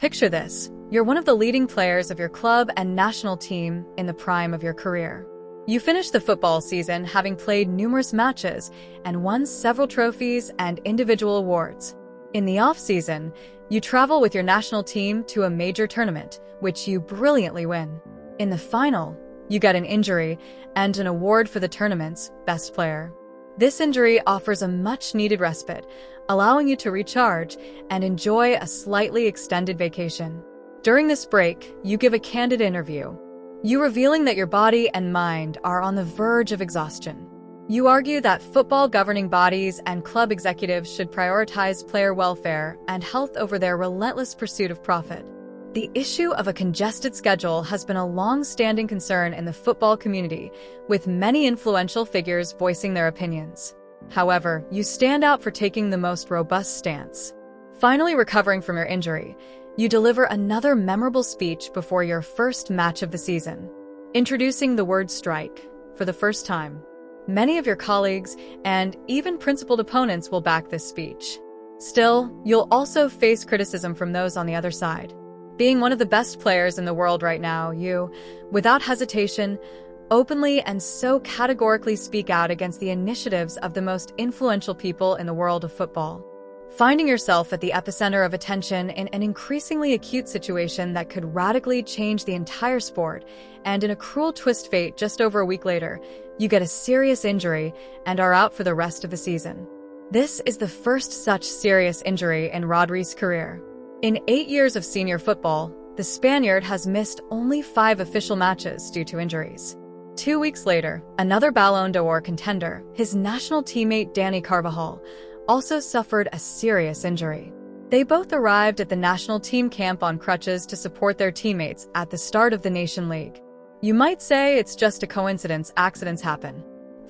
Picture this. You're one of the leading players of your club and national team in the prime of your career. You finish the football season having played numerous matches and won several trophies and individual awards. In the off-season, you travel with your national team to a major tournament, which you brilliantly win. In the final, you get an injury and an award for the tournament's best player. This injury offers a much-needed respite, allowing you to recharge and enjoy a slightly extended vacation. During this break, you give a candid interview. You revealing that your body and mind are on the verge of exhaustion. You argue that football governing bodies and club executives should prioritize player welfare and health over their relentless pursuit of profit. The issue of a congested schedule has been a long-standing concern in the football community, with many influential figures voicing their opinions. However, you stand out for taking the most robust stance. Finally recovering from your injury, you deliver another memorable speech before your first match of the season, introducing the word strike for the first time. Many of your colleagues and even principled opponents will back this speech. Still, you'll also face criticism from those on the other side. Being one of the best players in the world right now, you, without hesitation, openly and so categorically speak out against the initiatives of the most influential people in the world of football. Finding yourself at the epicenter of attention in an increasingly acute situation that could radically change the entire sport, and in a cruel twist fate just over a week later, you get a serious injury and are out for the rest of the season. This is the first such serious injury in Rodri's career. In 8 years of senior football, the Spaniard has missed only 5 official matches due to injuries. 2 weeks later, another Ballon d'Or contender, his national teammate Dani Carvajal, also suffered a serious injury. They both arrived at the national team camp on crutches to support their teammates at the start of the Nation League. You might say it's just a coincidence accidents happen.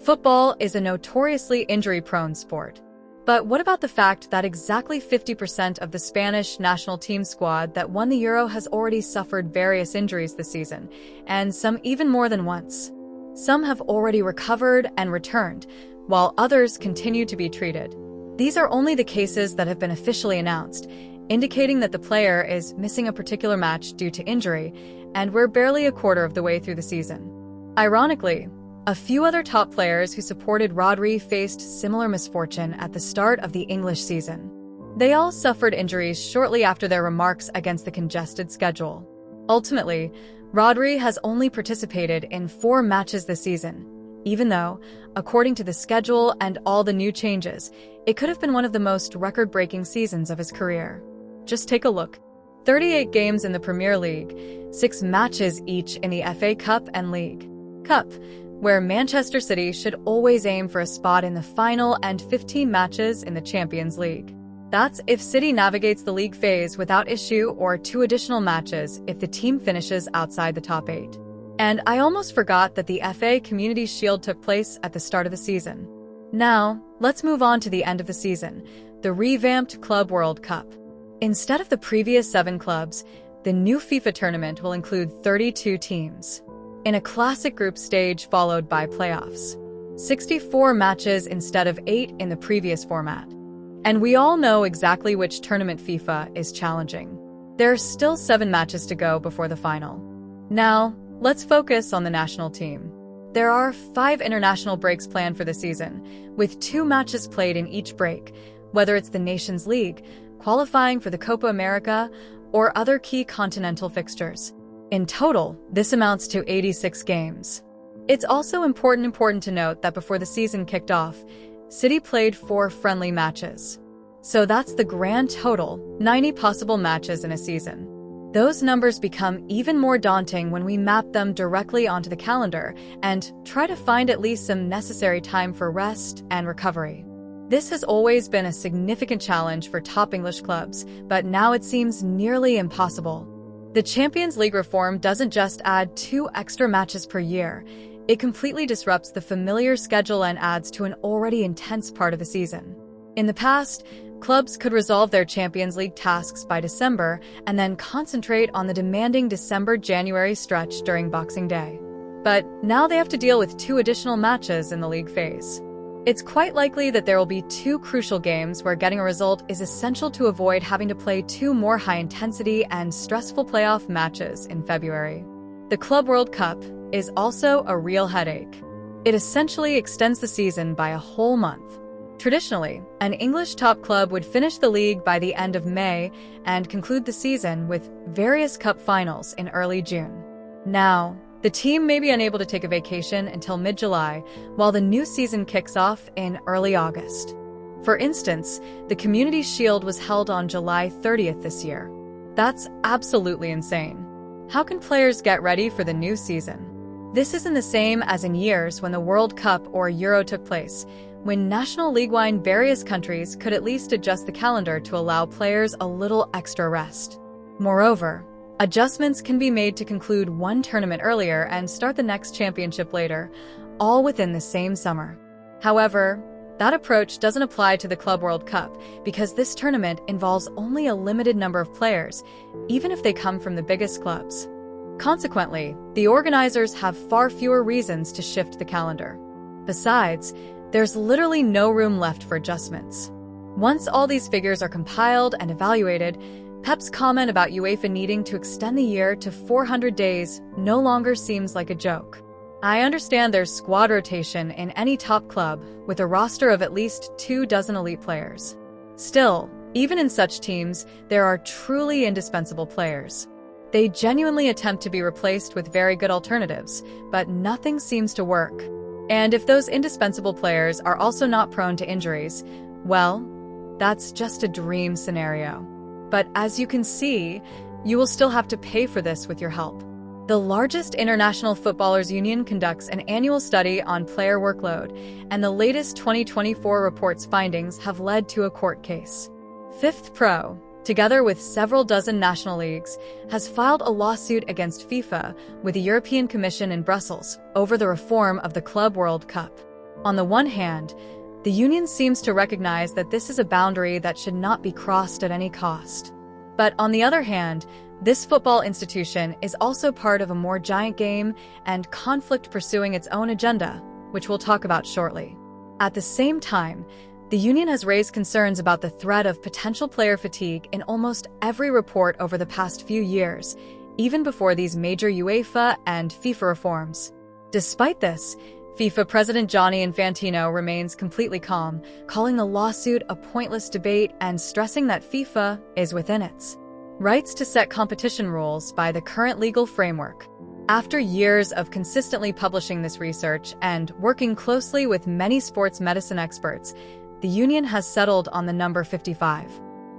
Football is a notoriously injury-prone sport. But what about the fact that exactly 50% of the Spanish national team squad that won the Euro has already suffered various injuries this season, and some even more than once? Some have already recovered and returned, while others continue to be treated. These are only the cases that have been officially announced, indicating that the player is missing a particular match due to injury, and we're barely a quarter of the way through the season. Ironically, a few other top players who supported Rodri faced similar misfortune at the start of the English season. They all suffered injuries shortly after their remarks against the congested schedule. Ultimately, Rodri has only participated in 4 matches this season, even though, according to the schedule and all the new changes, it could have been one of the most record-breaking seasons of his career. Just take a look. 38 games in the Premier League, 6 matches each in the FA Cup and League Cup, where Manchester City should always aim for a spot in the final, and 15 matches in the Champions League. That's if City navigates the league phase without issue, or 2 additional matches if the team finishes outside the top 8. And I almost forgot that the FA Community Shield took place at the start of the season. Now, let's move on to the end of the season, the revamped Club World Cup. Instead of the previous 7 clubs, the new FIFA tournament will include 32 teams, in a classic group stage followed by playoffs. 64 matches instead of 8 in the previous format. And we all know exactly which tournament FIFA is challenging. There are still 7 matches to go before the final. Now, let's focus on the national team. There are 5 international breaks planned for the season, with 2 matches played in each break, whether it's the Nations League, qualifying for the Copa America, or other key continental fixtures. In total, this amounts to 86 games. It's also important to note that before the season kicked off, City played 4 friendly matches. So that's the grand total, 90 possible matches in a season. Those numbers become even more daunting when we map them directly onto the calendar and try to find at least some necessary time for rest and recovery. This has always been a significant challenge for top English clubs, but now it seems nearly impossible. The Champions League reform doesn't just add 2 extra matches per year. It completely disrupts the familiar schedule and adds to an already intense part of the season. In the past, clubs could resolve their Champions League tasks by December and then concentrate on the demanding December-January stretch during Boxing Day. But now they have to deal with 2 additional matches in the league phase. It's quite likely that there will be two crucial games where getting a result is essential to avoid having to play two more high-intensity and stressful playoff matches in February. The Club World Cup is also a real headache. It essentially extends the season by a whole month. Traditionally, an English top club would finish the league by the end of May and conclude the season with various cup finals in early June. Now, the team may be unable to take a vacation until mid-July, while the new season kicks off in early August. For instance, the Community Shield was held on July 30th this year. That's absolutely insane. How can players get ready for the new season? This isn't the same as in years when the World Cup or Euro took place, when National League-wide various countries could at least adjust the calendar to allow players a little extra rest. Moreover, adjustments can be made to conclude one tournament earlier and start the next championship later, all within the same summer. However, that approach doesn't apply to the Club World Cup because this tournament involves only a limited number of players, even if they come from the biggest clubs. Consequently, the organizers have far fewer reasons to shift the calendar. Besides, there's literally no room left for adjustments. Once all these figures are compiled and evaluated, Pep's comment about UEFA needing to extend the year to 400 days no longer seems like a joke. I understand there's squad rotation in any top club with a roster of at least 24 elite players. Still, even in such teams, there are truly indispensable players. They genuinely attempt to be replaced with very good alternatives, but nothing seems to work. And if those indispensable players are also not prone to injuries, well, that's just a dream scenario. But as you can see, you will still have to pay for this with your help. The largest international footballers union conducts an annual study on player workload, and the latest 2024 report's findings have led to a court case. Fifth Pro, together with several dozen national leagues, has filed a lawsuit against FIFA with the European Commission in Brussels over the reform of the Club World Cup. On the one hand, the union seems to recognize that this is a boundary that should not be crossed at any cost. But on the other hand, this football institution is also part of a more giant game and conflict pursuing its own agenda, which we'll talk about shortly. At the same time, the union has raised concerns about the threat of potential player fatigue in almost every report over the past few years, even before these major UEFA and FIFA reforms. Despite this, FIFA President Gianni Infantino remains completely calm, calling the lawsuit a pointless debate and stressing that FIFA is within its rights to set competition rules by the current legal framework. After years of consistently publishing this research and working closely with many sports medicine experts, the union has settled on the number 55.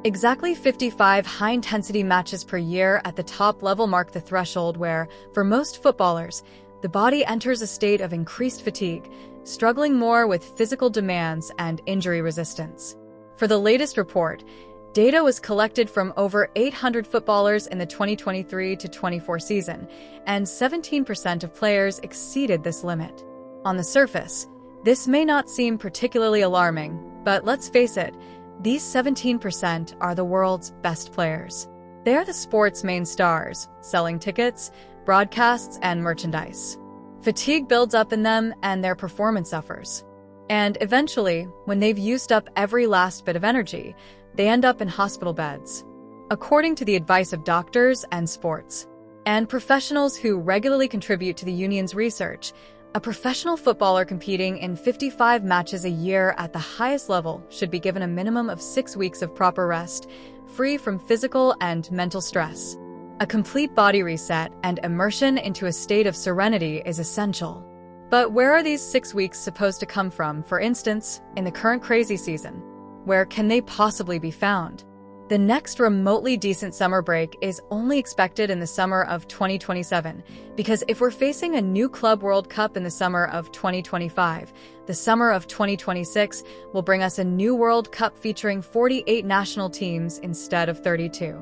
Exactly 55 high-intensity matches per year at the top level mark the threshold where, for most footballers, the body enters a state of increased fatigue, struggling more with physical demands and injury resistance. For the latest report, data was collected from over 800 footballers in the 2023-24 season, and 17% of players exceeded this limit. On the surface, this may not seem particularly alarming, but let's face it, these 17% are the world's best players. They are the sport's main stars, selling tickets, broadcasts, and merchandise. Fatigue builds up in them and their performance suffers. And eventually, when they've used up every last bit of energy, they end up in hospital beds. According to the advice of doctors and sports and professionals who regularly contribute to the union's research, a professional footballer competing in 55 matches a year at the highest level should be given a minimum of 6 weeks of proper rest, free from physical and mental stress. A complete body reset and immersion into a state of serenity is essential. But where are these 6 weeks supposed to come from, for instance, in the current crazy season? Where can they possibly be found? The next remotely decent summer break is only expected in the summer of 2027, because if we're facing a new Club World Cup in the summer of 2025, the summer of 2026 will bring us a new World Cup featuring 48 national teams instead of 32.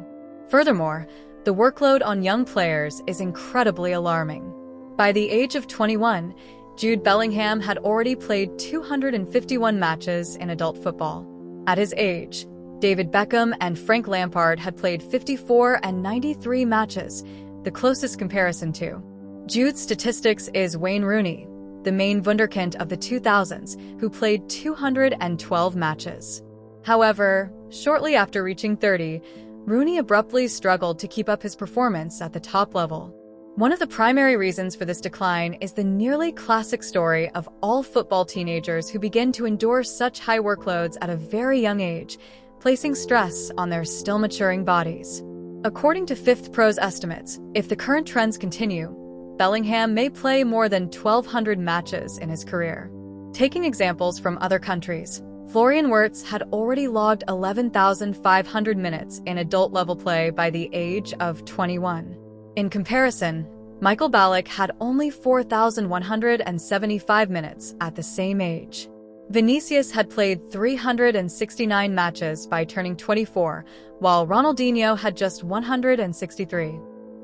Furthermore, the workload on young players is incredibly alarming. By the age of 21, Jude Bellingham had already played 251 matches in adult football. At his age, David Beckham and Frank Lampard had played 54 and 93 matches, the closest comparison to Jude's statistics is Wayne Rooney, the main wunderkind of the 2000s, who played 212 matches. However, shortly after reaching 30, Rooney abruptly struggled to keep up his performance at the top level. One of the primary reasons for this decline is the nearly classic story of all football teenagers who begin to endure such high workloads at a very young age, placing stress on their still maturing bodies. According to Fifth Pro's estimates, if the current trends continue, Bellingham may play more than 1,200 matches in his career. Taking examples from other countries, Florian Wirtz had already logged 11,500 minutes in adult-level play by the age of 21. In comparison, Michael Ballack had only 4,175 minutes at the same age. Vinicius had played 369 matches by turning 24, while Ronaldinho had just 163.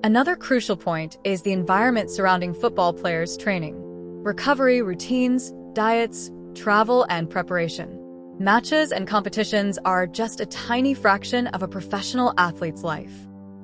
Another crucial point is the environment surrounding football players' training. Recovery routines, diets, travel, and preparation. Matches and competitions are just a tiny fraction of a professional athlete's life.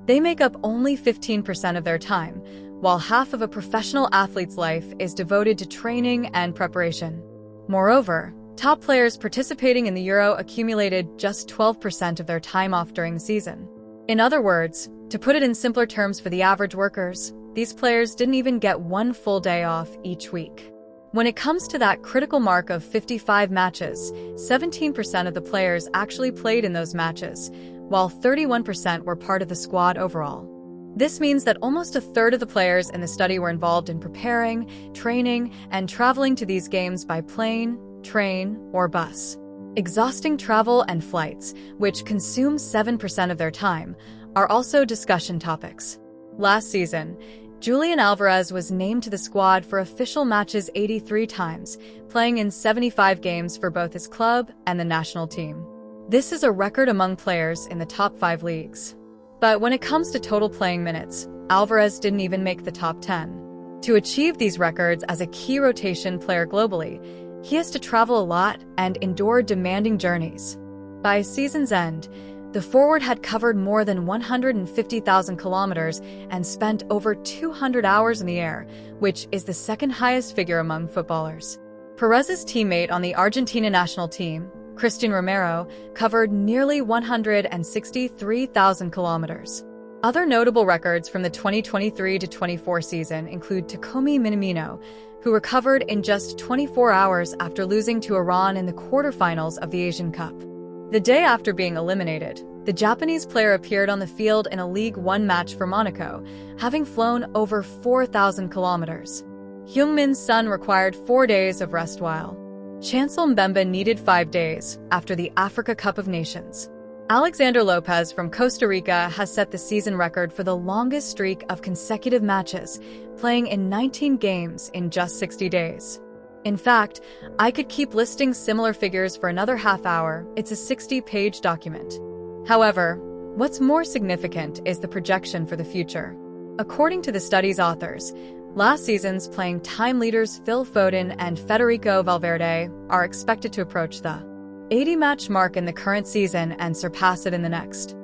They make up only 15% of their time, while half of a professional athlete's life is devoted to training and preparation. Moreover, top players participating in the Euro accumulated just 12% of their time off during the season. In other words, to put it in simpler terms for the average workers, these players didn't even get one full day off each week. When it comes to that critical mark of 55 matches, 17% of the players actually played in those matches, while 31% were part of the squad overall. This means that almost a third of the players in the study were involved in preparing, training, and traveling to these games by plane, train, or bus. Exhausting travel and flights, which consume 7% of their time, are also discussion topics. Last season, Julian Alvarez was named to the squad for official matches 83 times, playing in 75 games for both his club and the national team. This is a record among players in the top 5 leagues. But when it comes to total playing minutes, Alvarez didn't even make the top 10. To achieve these records as a key rotation player globally, he has to travel a lot and endure demanding journeys. By season's end, the forward had covered more than 150,000 kilometers and spent over 200 hours in the air, which is the second highest figure among footballers. Perez's teammate on the Argentina national team, Cristian Romero, covered nearly 163,000 kilometers. Other notable records from the 2023-24 season include Takumi Minamino, who recovered in just 24 hours after losing to Iran in the quarterfinals of the Asian Cup. The day after being eliminated, the Japanese player appeared on the field in a League One match for Monaco, having flown over 4,000 kilometers. Heung-Min Son required 4 days of rest while Chancel Mbemba needed 5 days after the Africa Cup of Nations. Alexander Lopez from Costa Rica has set the season record for the longest streak of consecutive matches, playing in 19 games in just 60 days. In fact, I could keep listing similar figures for another half hour. It's a 60-page document. However, what's more significant is the projection for the future. According to the study's authors, last season's playing time leaders Phil Foden and Federico Valverde are expected to approach the 80-match mark in the current season and surpass it in the next.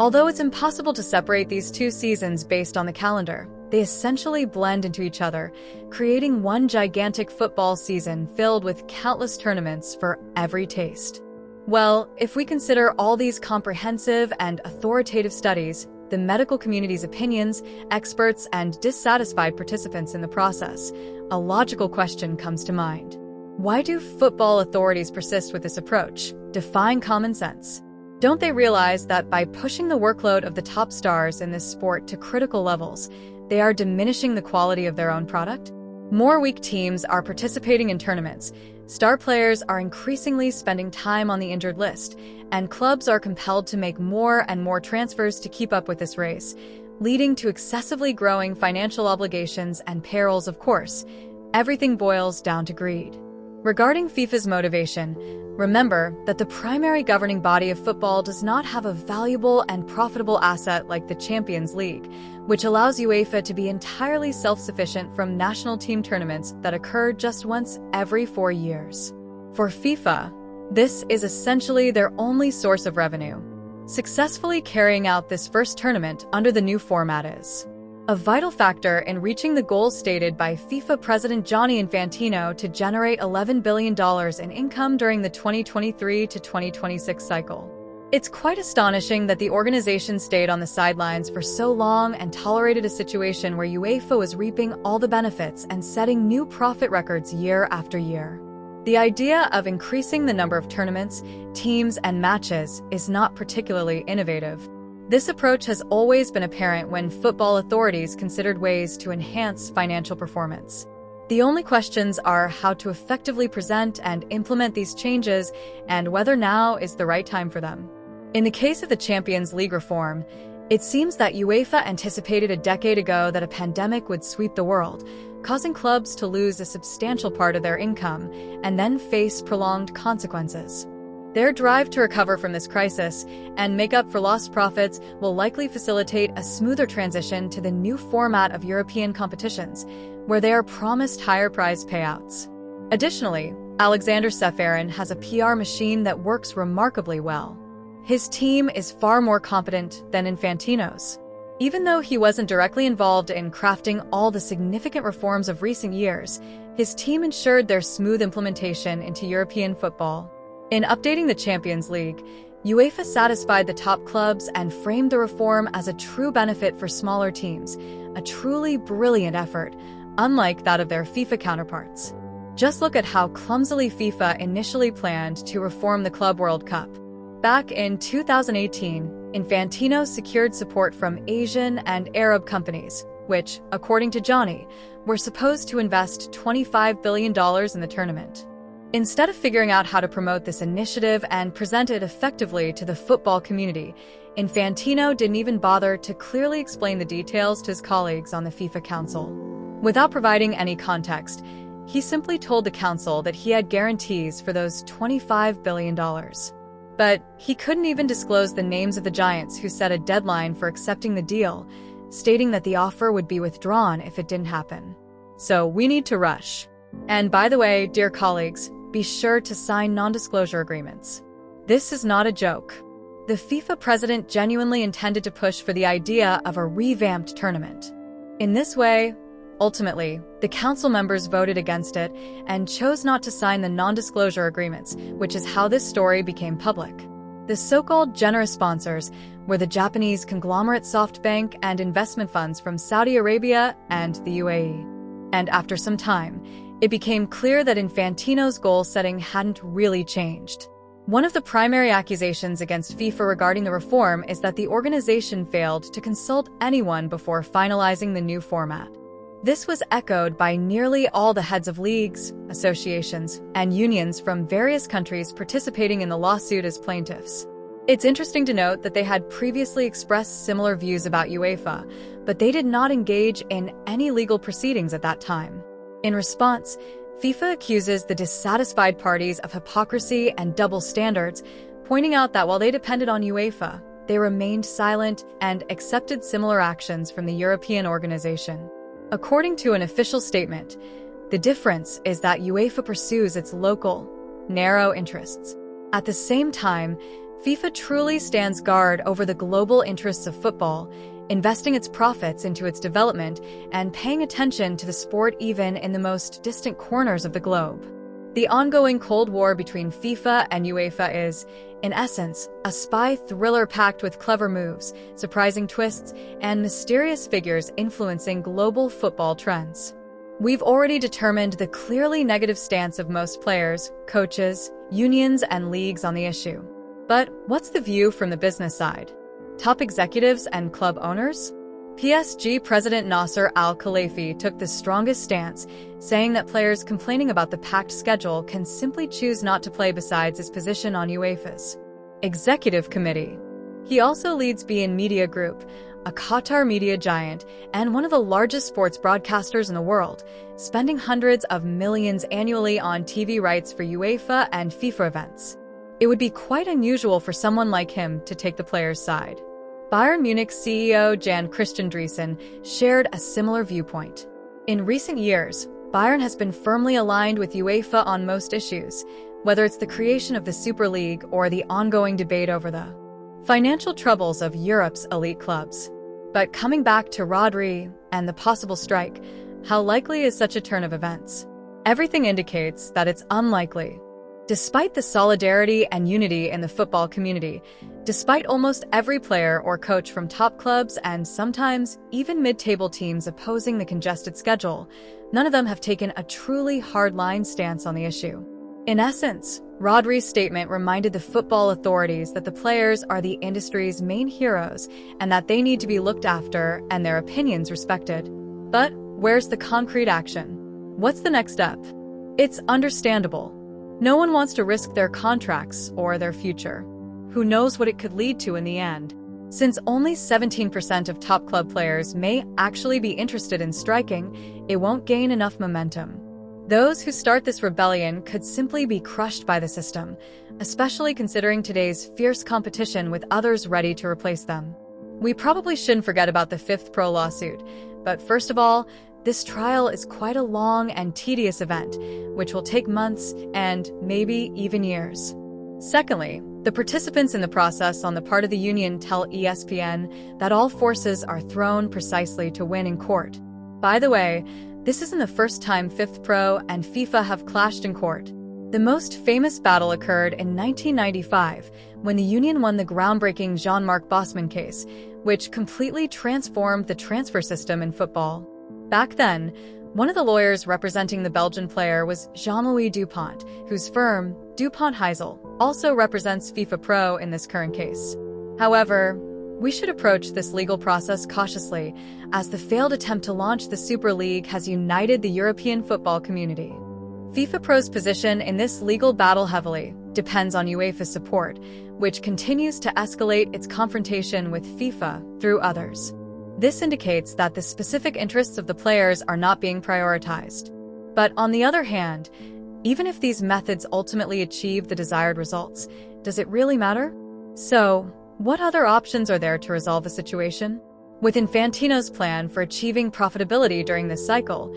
Although it's impossible to separate these two seasons based on the calendar, they essentially blend into each other, creating one gigantic football season filled with countless tournaments for every taste. Well, if we consider all these comprehensive and authoritative studies, the medical community's opinions, experts, and dissatisfied participants in the process, a logical question comes to mind. Why do football authorities persist with this approach, defying common sense? Don't they realize that by pushing the workload of the top stars in this sport to critical levels, they are diminishing the quality of their own product? More weak teams are participating in tournaments, star players are increasingly spending time on the injured list, and clubs are compelled to make more and more transfers to keep up with this race, leading to excessively growing financial obligations and payrolls, of course. Everything boils down to greed. Regarding FIFA's motivation, remember that the primary governing body of football does not have a valuable and profitable asset like the Champions League, which allows UEFA to be entirely self-sufficient from national team tournaments that occur just once every 4 years. For FIFA, this is essentially their only source of revenue. Successfully carrying out this first tournament under the new format is a vital factor in reaching the goals stated by FIFA President Gianni Infantino to generate $11 billion in income during the 2023 to 2026 cycle. It's quite astonishing that the organization stayed on the sidelines for so long and tolerated a situation where UEFA was reaping all the benefits and setting new profit records year after year. The idea of increasing the number of tournaments, teams, and matches is not particularly innovative. This approach has always been apparent when football authorities considered ways to enhance financial performance. The only questions are how to effectively present and implement these changes and whether now is the right time for them. In the case of the Champions League reform, it seems that UEFA anticipated a decade ago that a pandemic would sweep the world, causing clubs to lose a substantial part of their income and then face prolonged consequences. Their drive to recover from this crisis and make up for lost profits will likely facilitate a smoother transition to the new format of European competitions, where they are promised higher prize payouts. Additionally, Alexander Ceferin has a PR machine that works remarkably well. His team is far more competent than Infantino's. Even though he wasn't directly involved in crafting all the significant reforms of recent years, his team ensured their smooth implementation into European football. In updating the Champions League, UEFA satisfied the top clubs and framed the reform as a true benefit for smaller teams, a truly brilliant effort, unlike that of their FIFA counterparts. Just look at how clumsily FIFA initially planned to reform the Club World Cup. Back in 2018, Infantino secured support from Asian and Arab companies, which, according to Gianni, were supposed to invest $25 billion in the tournament. Instead of figuring out how to promote this initiative and present it effectively to the football community, Infantino didn't even bother to clearly explain the details to his colleagues on the FIFA Council. Without providing any context, he simply told the Council that he had guarantees for those $25 billion. But he couldn't even disclose the names of the giants who set a deadline for accepting the deal, stating that the offer would be withdrawn if it didn't happen. So we need to rush. And by the way, dear colleagues, be sure to sign non-disclosure agreements. This is not a joke. The FIFA president genuinely intended to push for the idea of a revamped tournament. In this way, ultimately, the council members voted against it and chose not to sign the non-disclosure agreements, which is how this story became public. The so-called generous sponsors were the Japanese conglomerate SoftBank and investment funds from Saudi Arabia and the UAE. And after some time, it became clear that Infantino's goal-setting hadn't really changed. One of the primary accusations against FIFA regarding the reform is that the organization failed to consult anyone before finalizing the new format. This was echoed by nearly all the heads of leagues, associations, and unions from various countries participating in the lawsuit as plaintiffs. It's interesting to note that they had previously expressed similar views about UEFA, but they did not engage in any legal proceedings at that time. In response, FIFA accuses the dissatisfied parties of hypocrisy and double standards, pointing out that while they depended on UEFA, they remained silent and accepted similar actions from the European organization. According to an official statement, the difference is that UEFA pursues its local, narrow interests. At the same time, FIFA truly stands guard over the global interests of football, investing its profits into its development and paying attention to the sport even in the most distant corners of the globe. The ongoing Cold War between FIFA and UEFA is, in essence, a spy thriller packed with clever moves, surprising twists, and mysterious figures influencing global football trends. We've already determined the clearly negative stance of most players, coaches, unions, and leagues on the issue. But what's the view from the business side? Top executives and club owners? PSG President Nasser Al-Khelaifi took the strongest stance, saying that players complaining about the packed schedule can simply choose not to play besides his position on UEFA's Executive Committee. He also leads beIN Media Group, a Qatar media giant and one of the largest sports broadcasters in the world, spending hundreds of millions annually on TV rights for UEFA and FIFA events. It would be quite unusual for someone like him to take the players' side. Bayern Munich CEO Jan Christian Driesen shared a similar viewpoint. In recent years, Bayern has been firmly aligned with UEFA on most issues, whether it's the creation of the Super League or the ongoing debate over the financial troubles of Europe's elite clubs. But coming back to Rodri and the possible strike, how likely is such a turn of events? Everything indicates that it's unlikely. Despite the solidarity and unity in the football community, despite almost every player or coach from top clubs and sometimes even mid-table teams opposing the congested schedule, none of them have taken a truly hard-line stance on the issue. In essence, Rodri's statement reminded the football authorities that the players are the industry's main heroes and that they need to be looked after and their opinions respected. But where's the concrete action? What's the next step? It's understandable. No one wants to risk their contracts or their future. Who knows what it could lead to in the end? Since only 17% of top club players may actually be interested in striking, it won't gain enough momentum. Those who start this rebellion could simply be crushed by the system, especially considering today's fierce competition with others ready to replace them. We probably shouldn't forget about the fifth pro lawsuit, but first of all, this trial is quite a long and tedious event, which will take months and maybe even years. Secondly, the participants in the process on the part of the union tell ESPN that all forces are thrown precisely to win in court. By the way, this isn't the first time Fifth Pro and FIFA have clashed in court. The most famous battle occurred in 1995 when the union won the groundbreaking Jean-Marc Bosman case, which completely transformed the transfer system in football. Back then, one of the lawyers representing the Belgian player was Jean-Louis Dupont, whose firm, Dupont Heysel, also represents FIFA Pro in this current case. However, we should approach this legal process cautiously, as the failed attempt to launch the Super League has united the European football community. FIFA Pro's position in this legal battle heavily depends on UEFA's support, which continues to escalate its confrontation with FIFA through others. This indicates that the specific interests of the players are not being prioritized. But on the other hand, even if these methods ultimately achieve the desired results, does it really matter? So, what other options are there to resolve the situation? With Infantino's plan for achieving profitability during this cycle,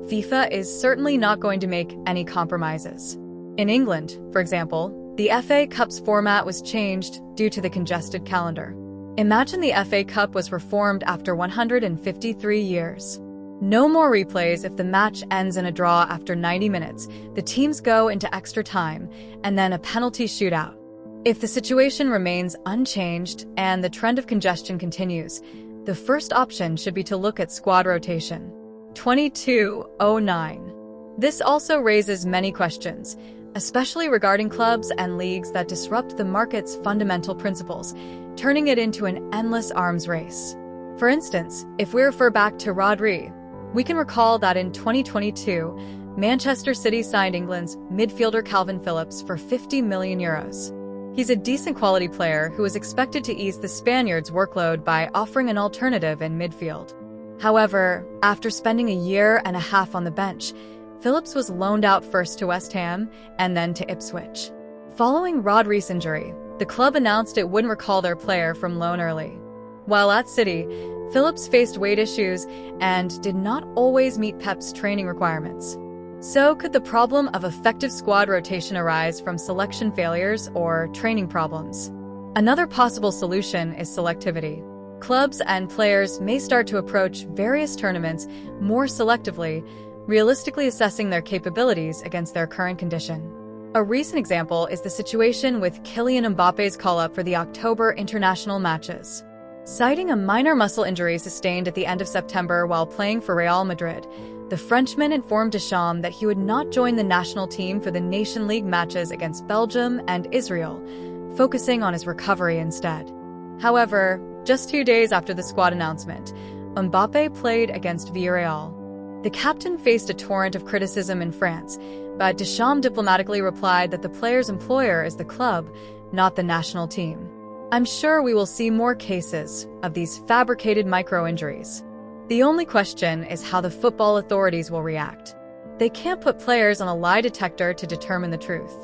FIFA is certainly not going to make any compromises. In England, for example, the FA Cup's format was changed due to the congested calendar. Imagine the FA Cup was reformed after 153 years. No more replays if the match ends in a draw after 90 minutes, the teams go into extra time, and then a penalty shootout. If the situation remains unchanged and the trend of congestion continues, the first option should be to look at squad rotation. 2209. This also raises many questions, especially regarding clubs and leagues that disrupt the market's fundamental principles, turning it into an endless arms race. For instance, if we refer back to Rodri, we can recall that in 2022, Manchester City signed England's midfielder Calvin Phillips for €50 million. He's a decent quality player who is expected to ease the Spaniards' workload by offering an alternative in midfield. However, after spending a year and a half on the bench, Phillips was loaned out first to West Ham and then to Ipswich. Following Rodri's injury, the club announced it wouldn't recall their player from loan early. While at City, Phillips faced weight issues and did not always meet Pep's training requirements. So could the problem of effective squad rotation arise from selection failures or training problems? Another possible solution is selectivity. Clubs and players may start to approach various tournaments more selectively, realistically assessing their capabilities against their current condition. A recent example is the situation with Kylian Mbappe's call-up for the October international matches. Citing a minor muscle injury sustained at the end of September while playing for Real Madrid, the Frenchman informed Deschamps that he would not join the national team for the Nation League matches against Belgium and Israel, focusing on his recovery instead. However, just 2 days after the squad announcement, Mbappe played against Villarreal. The captain faced a torrent of criticism in France, but Deschamps diplomatically replied that the player's employer is the club, not the national team. I'm sure we will see more cases of these fabricated micro-injuries. The only question is how the football authorities will react. They can't put players on a lie detector to determine the truth.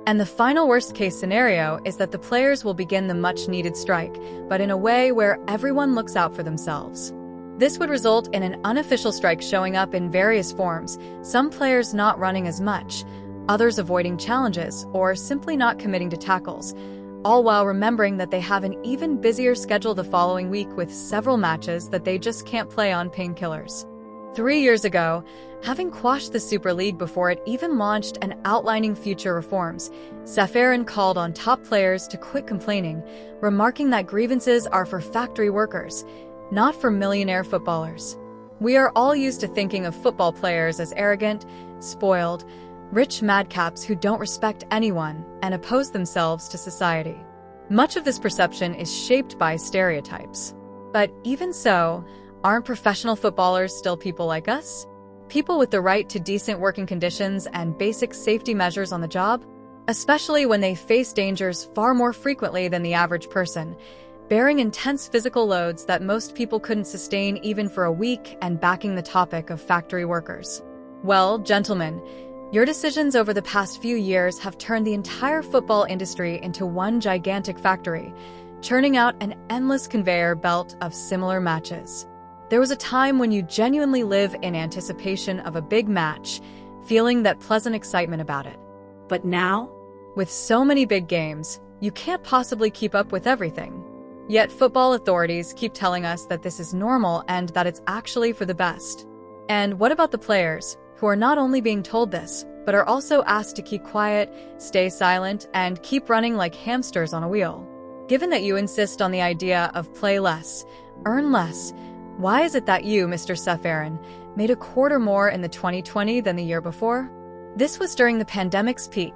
And the final worst-case scenario is that the players will begin the much-needed strike, but in a way where everyone looks out for themselves. This would result in an unofficial strike showing up in various forms, some players not running as much, others avoiding challenges, or simply not committing to tackles. all while remembering that they have an even busier schedule the following week with several matches that they just can't play on painkillers. 3 years ago, having quashed the Super League before it even launched and outlining future reforms, Ceferin called on top players to quit complaining, remarking that grievances are for factory workers, not for millionaire footballers. We are all used to thinking of football players as arrogant, spoiled, rich madcaps who don't respect anyone and oppose themselves to society. Much of this perception is shaped by stereotypes. But even so, aren't professional footballers still people like us? People with the right to decent working conditions and basic safety measures on the job? Especially when they face dangers far more frequently than the average person, bearing intense physical loads that most people couldn't sustain even for a week and backing the topic of factory workers. Well, gentlemen, your decisions over the past few years have turned the entire football industry into one gigantic factory, churning out an endless conveyor belt of similar matches. There was a time when you genuinely live in anticipation of a big match, feeling that pleasant excitement about it. But now, with so many big games, you can't possibly keep up with everything. Yet football authorities keep telling us that this is normal and that it's actually for the best. And what about the players, who are not only being told this, but are also asked to keep quiet, stay silent, and keep running like hamsters on a wheel? Given that you insist on the idea of play less, earn less, why is it that you, Mr. Ceferin, made a quarter more in the 2020 than the year before? This was during the pandemic's peak,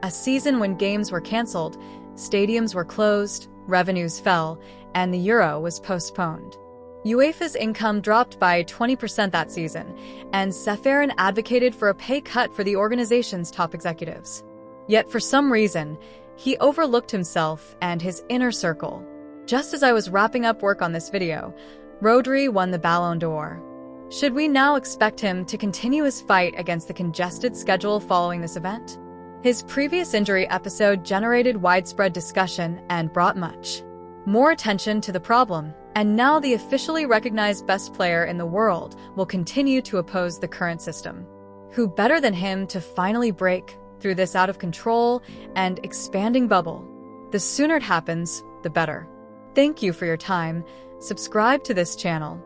a season when games were cancelled, stadiums were closed, revenues fell, and the Euro was postponed. UEFA's income dropped by 20% that season, and Ceferin advocated for a pay cut for the organization's top executives. Yet for some reason, he overlooked himself and his inner circle. Just as I was wrapping up work on this video, Rodri won the Ballon d'Or. Should we now expect him to continue his fight against the congested schedule following this event? His previous injury episode generated widespread discussion and brought much more attention to the problem, and now the officially recognized best player in the world will continue to oppose the current system. Who better than him to finally break through this out-of-control and expanding bubble? The sooner it happens, the better. Thank you for your time. Subscribe to this channel.